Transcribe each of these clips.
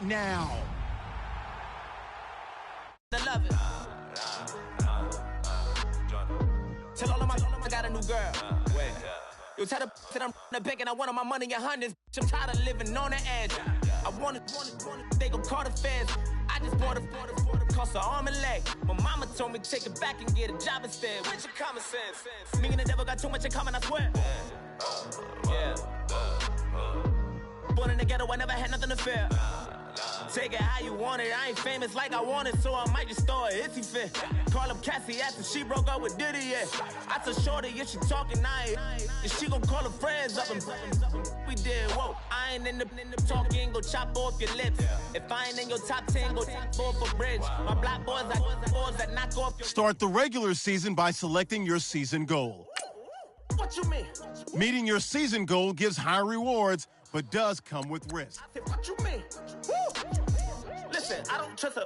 now. I love it. Tell all of my I got a new girl. Wait. You tell the that I'm the bank and I want all my money in hundreds. I'm tired of living on the edge. I want it, they gon' call the feds. I just bought a cost an arm and leg. My mama told me take it back and get a job instead. Where's your common sense? Me and the devil got too much in common, I swear. Yeah. Born in the ghetto, I never had nothing to fear. Take it how you want it. I ain't famous like I want it, so I might just throw a hissy fit. Call up Cassie after she broke up with Diddy, yeah. I told Shorty if she talking, and she gon' call her friends up and we did, whoa. I ain't in the talking, go chop off your lips. If I ain't in your top 10, go top 4 for bridge. My black boys that knock off your... Start the regular season by selecting your season goal. What you mean? Meeting your season goal gives high rewards, but does come with risk. I said, what you mean? Woo! Listen, I don't trust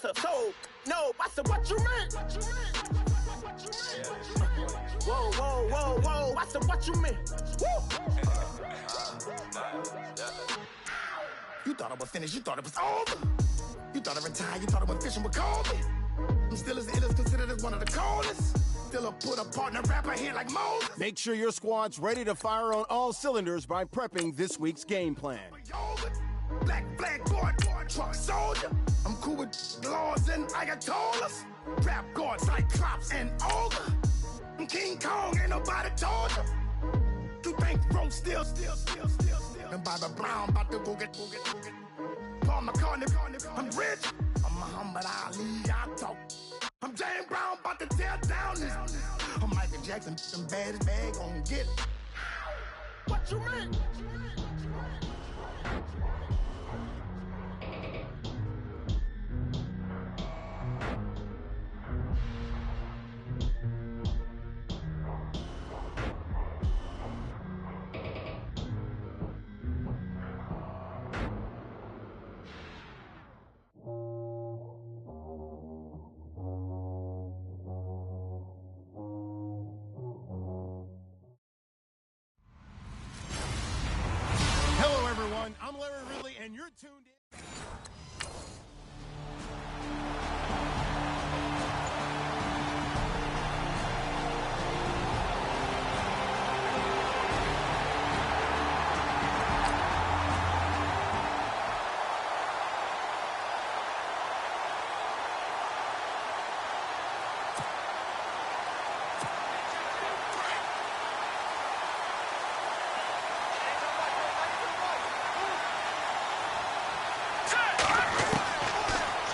her. So, no, I said, what you mean? Whoa. I said, what you mean? Woo! You thought I was finished, you thought it was over. You thought I retired, you thought I went fishing with Kobe. I'm still as ill as considered as one of the coldest. Still a put a partner rapper here like Moses. Make sure your squad's ready to fire on all cylinders by prepping this week's game plan. Black flag board, truck soldier. I'm cool with laws and Ayatollahs. Rap guards like Cyclops and Olga. I'm King Kong, ain't nobody told you. You think road still. And Bobby Brown about to go get. Paul McCartney, I'm rich. I'm Muhammad Ali, I talk. I'm James Brown, about to tear down this. I'm Michael Jackson, some baddest bag gon' get it. What you mean? I'm Larry Ridley, and you're tuned in.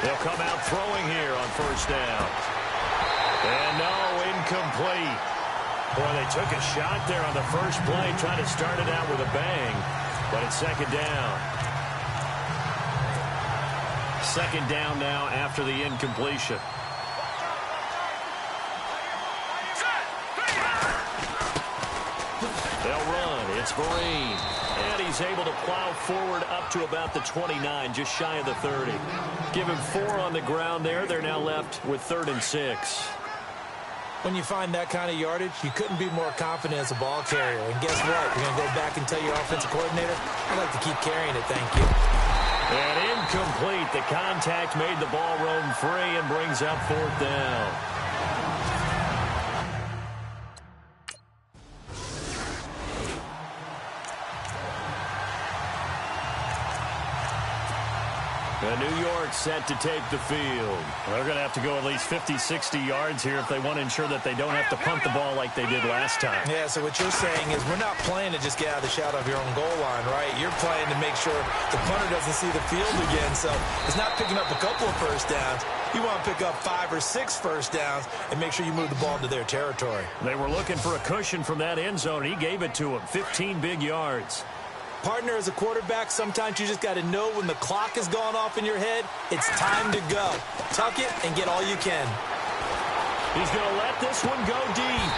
They'll come out throwing here on first down. And no, incomplete. Boy, they took a shot there on the first play, trying to start it out with a bang, but it's second down. Second down now after the incompletion. They'll run. It's Vereen. And he's able to plow forward up to about the 29, just shy of the 30. Give him 4 on the ground there. They're now left with 3rd and 6. When you find that kind of yardage, you couldn't be more confident as a ball carrier. And guess what? You're going to go back and tell your offensive coordinator, I'd like to keep carrying it, thank you. And incomplete. The contact made the ball roam free and brings up 4th down. New York set to take the field. They're going to have to go at least 50, 60 yards here if they want to ensure that they don't have to punt the ball like they did last time. Yeah, so what you're saying is we're not playing to just get out of the shadow of your own goal line, right? You're playing to make sure the punter doesn't see the field again. So it's not picking up a couple of first downs. You want to pick up 5 or 6 first downs and make sure you move the ball into their territory. They were looking for a cushion from that end zone. He gave it to them, 15 big yards. Partner, as a quarterback, sometimes you just got to know when the clock has gone off in your head, it's time to go. Tuck it and get all you can. He's going to let this one go deep.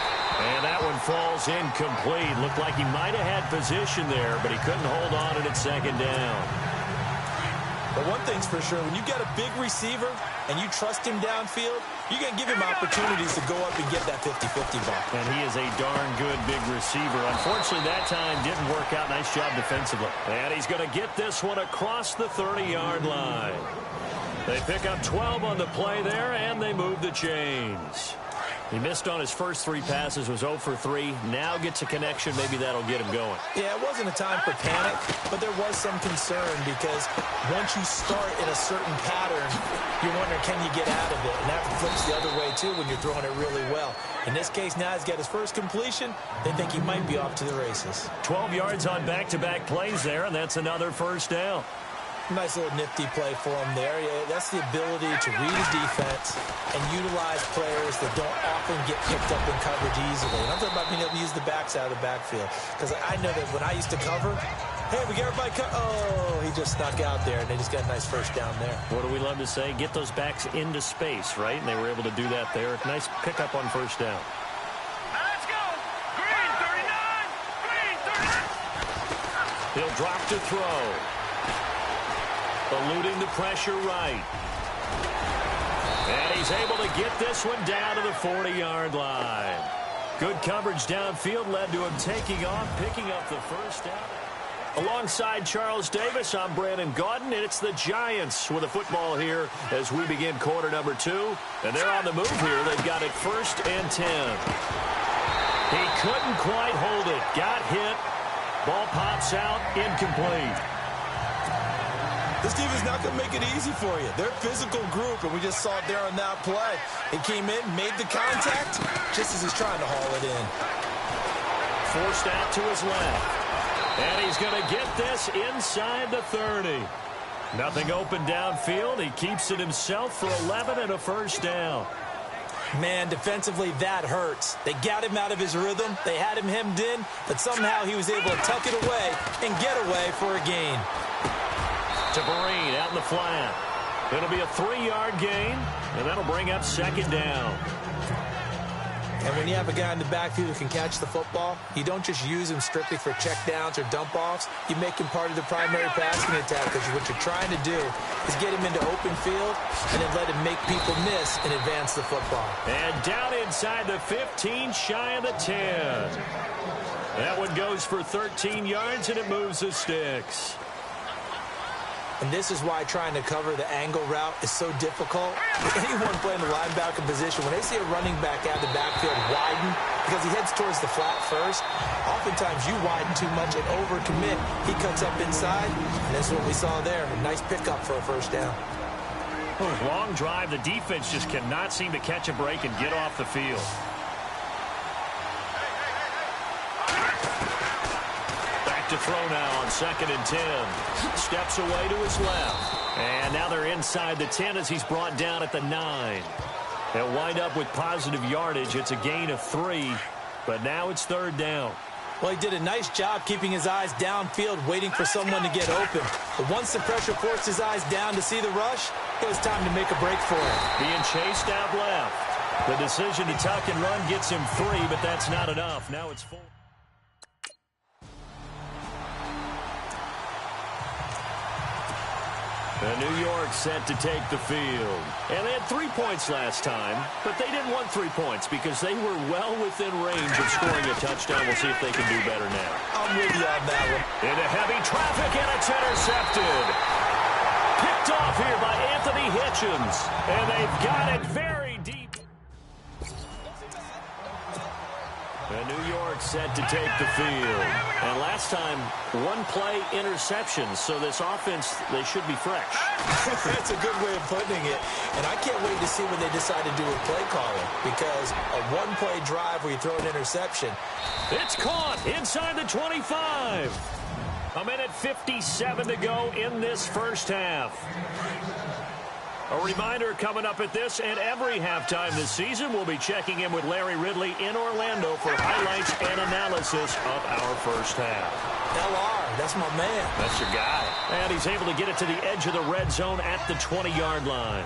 And that one falls incomplete. Looked like he might have had position there, but he couldn't hold on, and it's second down. But one thing's for sure, when you got a big receiver and you trust him downfield, you're going to give him opportunities to go up and get that 50-50 ball. And he is a darn good big receiver. Unfortunately, that time didn't work out. Nice job defensively. And he's going to get this one across the 30-yard line. They pick up 12 on the play there, and they move the chains. He missed on his first 3 passes, was 0 for 3. Now gets a connection. Maybe that'll get him going. Yeah, it wasn't a time for panic, but there was some concern because once you start in a certain pattern, you're wondering, can you get out of it? And that flips the other way, too, when you're throwing it really well. In this case, now he's got his first completion. They think he might be off to the races. 12 yards on back-to-back plays there, and that's another first down. Nice little nifty play for him there. Yeah, that's the ability to read a defense and utilize players that don't often get picked up in coverage easily. And I'm talking about being able to use the backs out of the backfield. Because I know that when I used to cover, hey, we get everybody oh, he just snuck out there, and they just got a nice first down there. What do we love to say? Get those backs into space, right? And they were able to do that there. Nice pickup on first down. Let's go. Green 39. Green 39. He'll drop to throw. Eluding the pressure right. And he's able to get this one down to the 40-yard line. Good coverage downfield led to him taking off, picking up the first down. Alongside Charles Davis, I'm Brandon Gaudin, and it's the Giants with the football here as we begin quarter number 2. And they're on the move here. They've got it 1st and 10. He couldn't quite hold it. Got hit. Ball pops out, incomplete. This team is not going to make it easy for you. They're a physical group, and we just saw it there on that play. He came in, made the contact, just as he's trying to haul it in. Forced out to his left. And he's going to get this inside the 30. Nothing open downfield. He keeps it himself for 11 and a first down. Man, defensively, that hurts. They got him out of his rhythm. They had him hemmed in, but somehow he was able to tuck it away and get away for a gain. To Breen out in the flat. It'll be a 3-yard gain, and that'll bring up 2nd down. And when you have a guy in the backfield who can catch the football, you don't just use him strictly for checkdowns or dump-offs. You make him part of the primary passing attack, because what you're trying to do is get him into open field and then let him make people miss and advance the football. And down inside the 15, shy of the 10. That one goes for 13 yards, and it moves the sticks. And this is why trying to cover the angle route is so difficult. Anyone playing the linebacker position, when they see a running back out of the backfield widen, because he heads towards the flat first, oftentimes you widen too much and overcommit. He cuts up inside, and that's what we saw there. A nice pickup for a first down. Long drive. The defense just cannot seem to catch a break and get off the field. To throw now on 2nd and 10. Steps away to his left. And now they're inside the 10 as he's brought down at the 9. They'll wind up with positive yardage. It's a gain of 3, but now it's 3rd down. Well, he did a nice job keeping his eyes downfield, waiting for someone to get open. But once the pressure forced his eyes down to see the rush, it was time to make a break for him. Being chased out left. The decision to tuck and run gets him 3, but that's not enough. Now it's 4. New York set to take the field. And they had 3 points last time, but they didn't want 3 points because they were well within range of scoring a touchdown. We'll see if they can do better now. I'm with you on that one. Into heavy traffic, and it's intercepted. Picked off here by Anthony Hitchens. And they've got it very deep. And New York set to take the field. And last time, 1-play interception. So this offense, they should be fresh. That's a good way of putting it. And I can't wait to see what they decide to do with play calling. Because a 1-play drive where you throw an interception. It's caught inside the 25. A minute 57 to go in this first half. A reminder coming up at this and every halftime this season, we'll be checking in with Larry Ridley in Orlando for highlights and analysis of our first half. LR, that's my man. That's your guy. And he's able to get it to the edge of the red zone at the 20-yard line.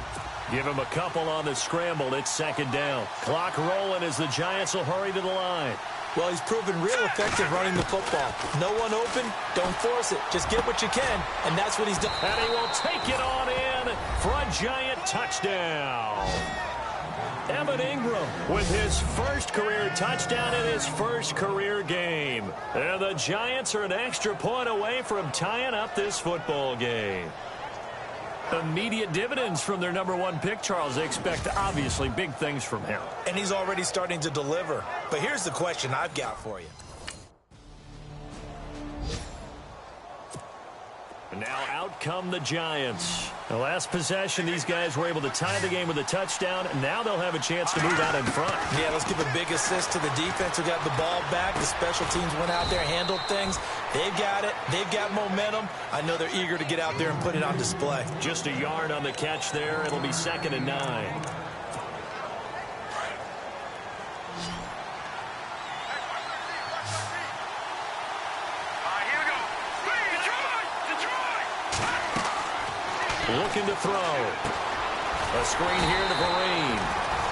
Give him a couple on the scramble. It's 2nd down. Clock rolling as the Giants will hurry to the line. Well, he's proven real effective running the football. No one open, don't force it. Just get what you can, and that's what he's done. And he will take it on in for a giant touchdown. Evan Ingram with his first career touchdown in his first career game. And the Giants are an extra point away from tying up this football game. Immediate dividends from their #1 pick, Charles. They expect, obviously, big things from him. And he's already starting to deliver. But here's the question I've got for you. And now out come the Giants. The last possession, these guys were able to tie the game with a touchdown, and now they'll have a chance to move out in front. Yeah, let's give a big assist to the defense who got the ball back. The special teams went out there, handled things. They've got it. They've got momentum. I know they're eager to get out there and put it on display. Just a yard on the catch there. It'll be 2nd and 9. Looking to throw. A screen here to Vereen.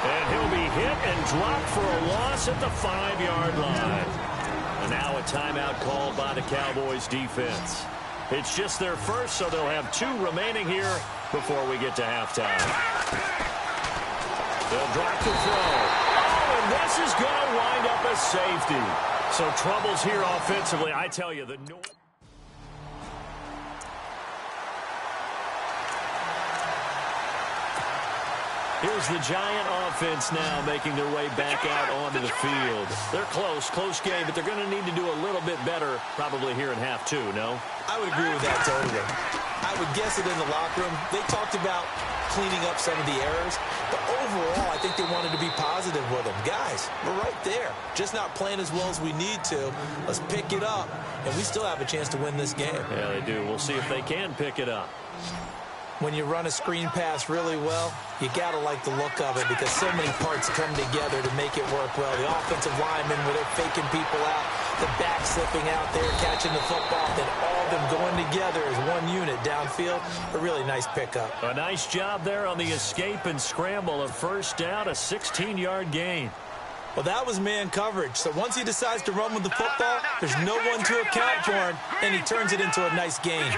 And he'll be hit and dropped for a loss at the 5-yard line. And now a timeout called by the Cowboys defense. It's just their first, so they'll have 2 remaining here before we get to halftime. They'll drop the throw. Oh, and this is going to wind up as safety. So troubles here offensively. I tell you, the North. Here's the Giant offense now making their way back out onto the field. They're close game, but they're going to need to do a little bit better probably here in half 2, no? I would agree with that totally. I would guess it in the locker room. They talked about cleaning up some of the errors, but overall, I think they wanted to be positive with them. Guys, we're right there. Just not playing as well as we need to. Let's pick it up, and we still have a chance to win this game. Yeah, they do. We'll see if they can pick it up. When you run a screen pass really well, you got to like the look of it because so many parts come together to make it work well. The offensive linemen, where they're faking people out, the back slipping out there, catching the football, then all of them going together as one unit downfield. A really nice pickup. A nice job there on the escape and scramble. A first down, a 16-yard gain. Well, that was man coverage. So once he decides to run with the football, there's no one to account for him, and he turns it into a nice gain.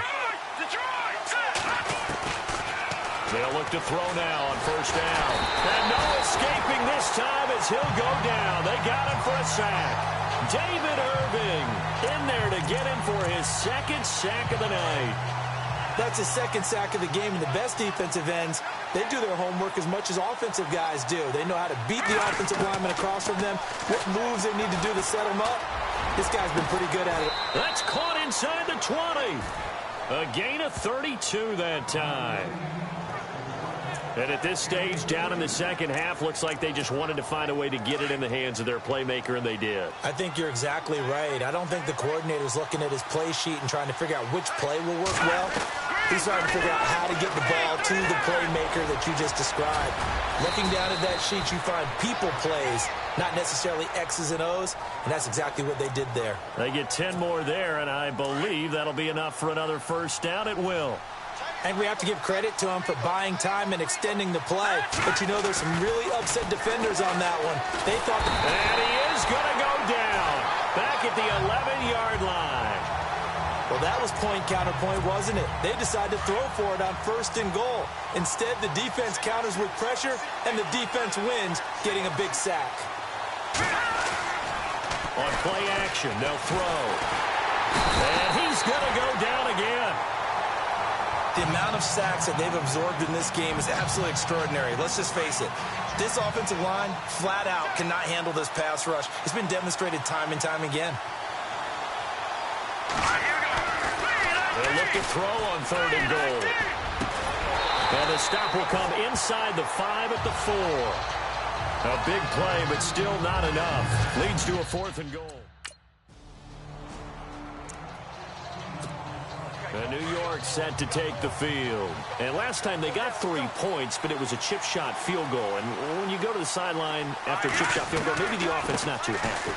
They'll look to throw now on first down. And no escaping this time as he'll go down. They got him for a sack. David Irving in there to get him for his 2nd sack of the night. That's his 2nd sack of the game, and the best defensive ends, they do their homework as much as offensive guys do. They know how to beat the offensive lineman across from them, what moves they need to do to set them up. This guy's been pretty good at it. That's caught inside the 20. A gain of 32 that time. And at this stage, down in the second half, looks like they just wanted to find a way to get it in the hands of their playmaker, and they did. I think you're exactly right. I don't think the coordinator's looking at his play sheet and trying to figure out which play will work well. He's trying to figure out how to get the ball to the playmaker that you just described. Looking down at that sheet, you find people plays, not necessarily X's and O's, and that's exactly what they did there. They get 10 more there, and I believe that'll be enough for another first down. It will. And we have to give credit to him for buying time and extending the play. But you know there's some really upset defenders on that one. They thought... And he is going to go down. Back at the 11-yard line. Well, that was point counterpoint, wasn't it? They decided to throw for it on 1st and goal. Instead, the defense counters with pressure, and the defense wins, getting a big sack. On play action, they'll throw. And he's going to go down again. The amount of sacks that they've absorbed in this game is absolutely extraordinary. Let's just face it. This offensive line, flat out, cannot handle this pass rush. It's been demonstrated time and time again. They'll look to throw on 3rd and goal. And the stop will come inside the 5 at the 4. A big play, but still not enough. Leads to a 4th and goal. New York set to take the field. And last time they got 3 points, but it was a chip shot field goal. And when you go to the sideline after a chip shot field goal, maybe the offense not too happy.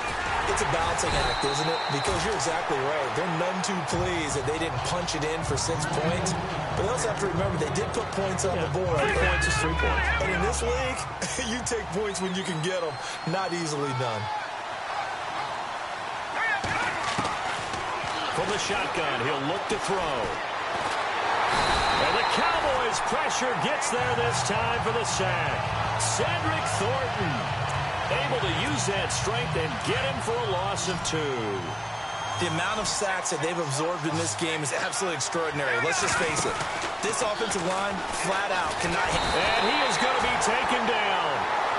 It's a balancing act, isn't it? Because you're exactly right. They're none too pleased that they didn't punch it in for 6 points. But they also have to remember they did put points on the board. 3 points is 3 points. And in this league, you take points when you can get them. Not easily done. from the shotgun. He'll look to throw. And the Cowboys' pressure gets there this time for the sack. Cedric Thornton able to use that strength and get him for a loss of 2. The amount of sacks that they've absorbed in this game is absolutely extraordinary. Let's just face it. This offensive line, flat out, cannot hit. And he is going to be taken down.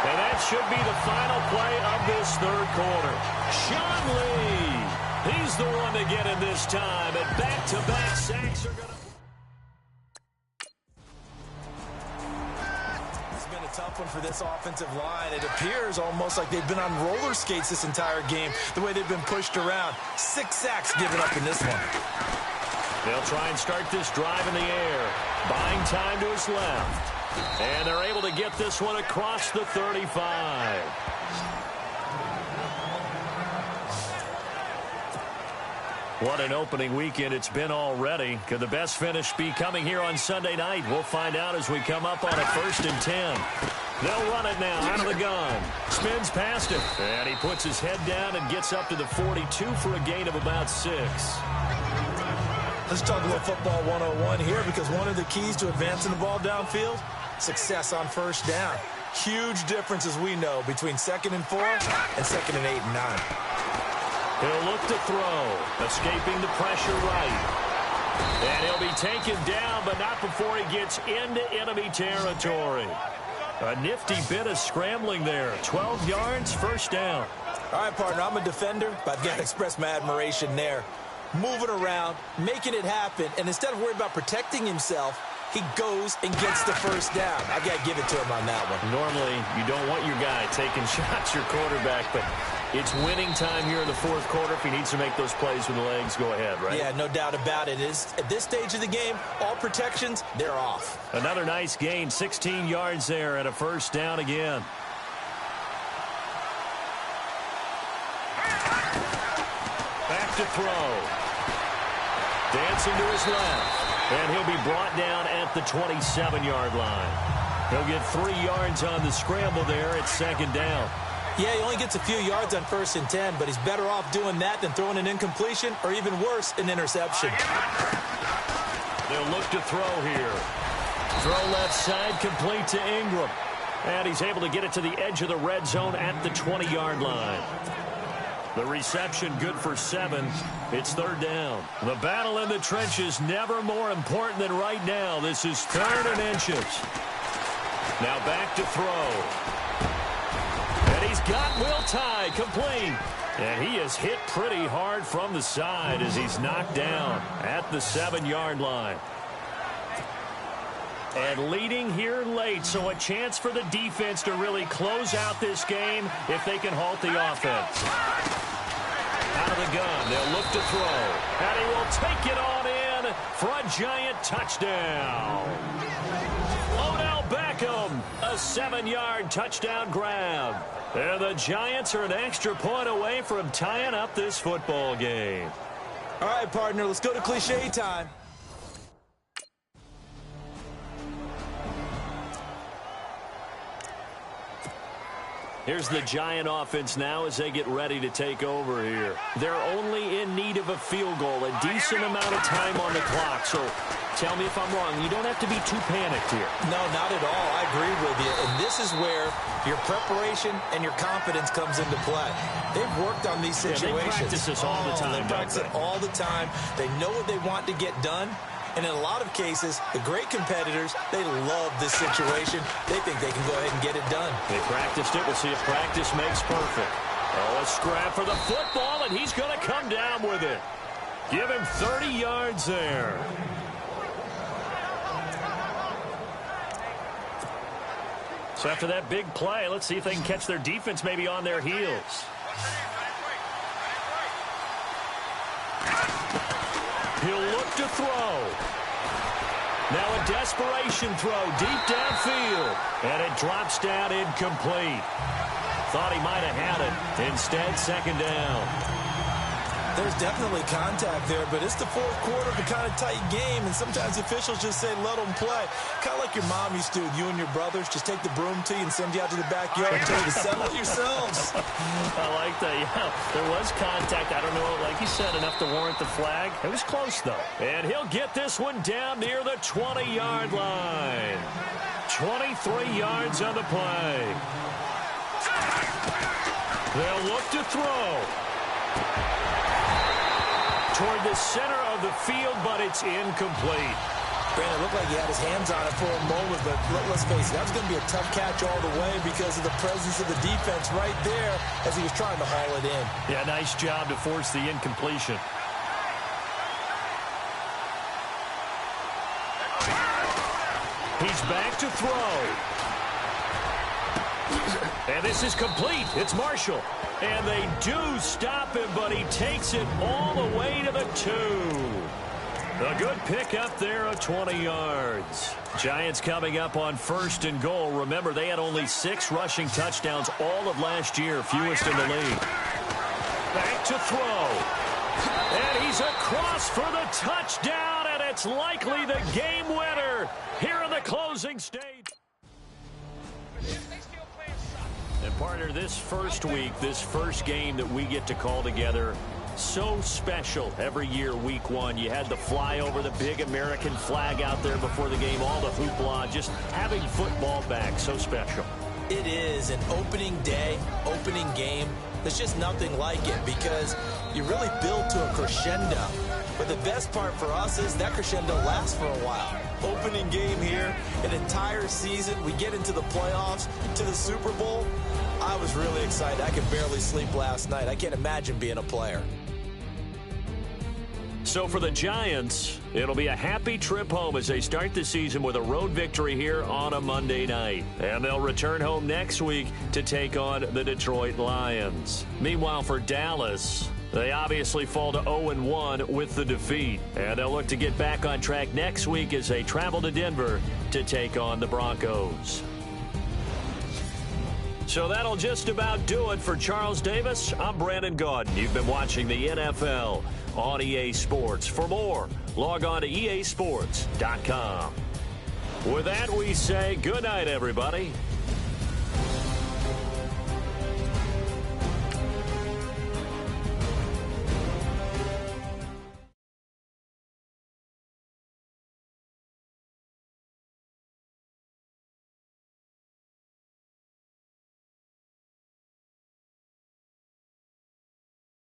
And that should be the final play of this third quarter. Sean Lee, he's the one to get it this time. And back-to-back sacks are going to... Tough one for this offensive line. It appears almost like they've been on roller skates this entire game, the way they've been pushed around. 6 sacks given up in this one. They'll try and start this drive in the air, buying time to his left. And they're able to get this one across the 35. What an opening weekend it's been already. Could the best finish be coming here on Sunday night? We'll find out as we come up on a 1st and 10. They'll run it now out of the gun. Spins past him. And he puts his head down and gets up to the 42 for a gain of about 6. Let's talk a little football 101 here, because one of the keys to advancing the ball downfield, success on 1st down. Huge difference, as we know, between 2nd and 4 and 2nd and 8 and 9. He'll look to throw, escaping the pressure right. And he'll be taken down, but not before he gets into enemy territory. A nifty bit of scrambling there. 12 yards, 1st down. All right, partner, I'm a defender, but I've got to express my admiration there. Moving around, making it happen, and instead of worrying about protecting himself, he goes and gets the 1st down. I've got to give it to him on that one. Normally, you don't want your guy taking shots, your quarterback, but it's winning time here in the 4th quarter. If he needs to make those plays with the legs, go ahead, right? Yeah, no doubt about it. At this stage of the game, all protections, they're off. Another nice gain, 16 yards there and a 1st down again. Back to throw. Dancing to his left. And he'll be brought down at the 27-yard line. He'll get 3 yards on the scramble there at 2nd down. Yeah, he only gets a few yards on 1st and 10, but he's better off doing that than throwing an incompletion or, even worse, an interception. They'll look to throw here. Throw left side, complete to Ingram. And he's able to get it to the edge of the red zone at the 20-yard line. The reception good for 7. It's 3rd down. The battle in the trenches never more important than right now. This is 3rd and inches. Now back to throw. And he's got Will Tye complete. And he is hit pretty hard from the side as he's knocked down at the 7-yard line. And leading here late, so a chance for the defense to really close out this game if they can halt the offense. Out of the gun, they'll look to throw. And he will take it on in for a giant touchdown. Odell Beckham, a 7-yard touchdown grab. And the Giants are an extra point away from tying up this football game. All right, partner, let's go to cliche time. Here's the Giant offense now as they get ready to take over here. They're only in need of a field goal, a decent amount of time on the clock. So tell me if I'm wrong. You don't have to be too panicked here. No, not at all. I agree with you. And this is where your preparation and your confidence comes into play. They've worked on these situations. Yeah, they practice this all the time. They practice it all the time. They know what they want to get done. And in a lot of cases, the great competitors, they love this situation. They think they can go ahead and get it done. They practiced it. We'll see if practice makes perfect. Oh, a scrap for the football, and he's going to come down with it. Give him 30 yards there. So after that big play, let's see if they can catch their defense maybe on their heels. He'll look to throw. Now a desperation throw deep downfield. And it drops down incomplete. Thought he might have had it. Instead, 2nd down. There's definitely contact there, but it's the fourth quarter of a kind of tight game, and sometimes officials just say, let them play. Kind of like your mom used to with you and your brothers. Just take the broom to you and send you out to the backyard and tell you to settle it yourselves. I like that. Yeah, there was contact. I don't know, like you said, enough to warrant the flag. It was close, though. And he'll get this one down near the 20-yard line. 23 yards on the play. They'll look to throw toward the center of the field, but it's incomplete. Brandon, it looked like he had his hands on it for a moment, but let's face it, that was going to be a tough catch all the way because of the presence of the defense right there as he was trying to haul it in. Yeah, nice job to force the incompletion. He's back to throw. And this is complete. It's Marshall. And they do stop him, but he takes it all the way to the 2. A good pick up there of 20 yards. Giants coming up on 1st and goal. Remember, they had only 6 rushing touchdowns all of last year, fewest in the league. Back to throw. And he's across for the touchdown, and it's likely the game winner here in the closing stage. And partner, this first week, this first game that we get to call together, so special every year, week 1. You had the flyover, the big American flag out there before the game, all the hoopla, just having football back, so special. It is an opening day, opening game. There's just nothing like it because you really build to a crescendo. But the best part for us is that crescendo lasts for a while. Opening game here, an entire season. We get into the playoffs, to the Super Bowl. I was really excited. I could barely sleep last night. I can't imagine being a player. So for the Giants, it'll be a happy trip home as they start the season with a road victory here on a Monday night. And they'll return home next week to take on the Detroit Lions. Meanwhile, for Dallas, they obviously fall to 0-1 with the defeat. And they'll look to get back on track next week as they travel to Denver to take on the Broncos. So that'll just about do it for Charles Davis. I'm Brandon Gaudin. You've been watching the NFL on EA Sports. For more, log on to easports.com. With that, we say good night, everybody.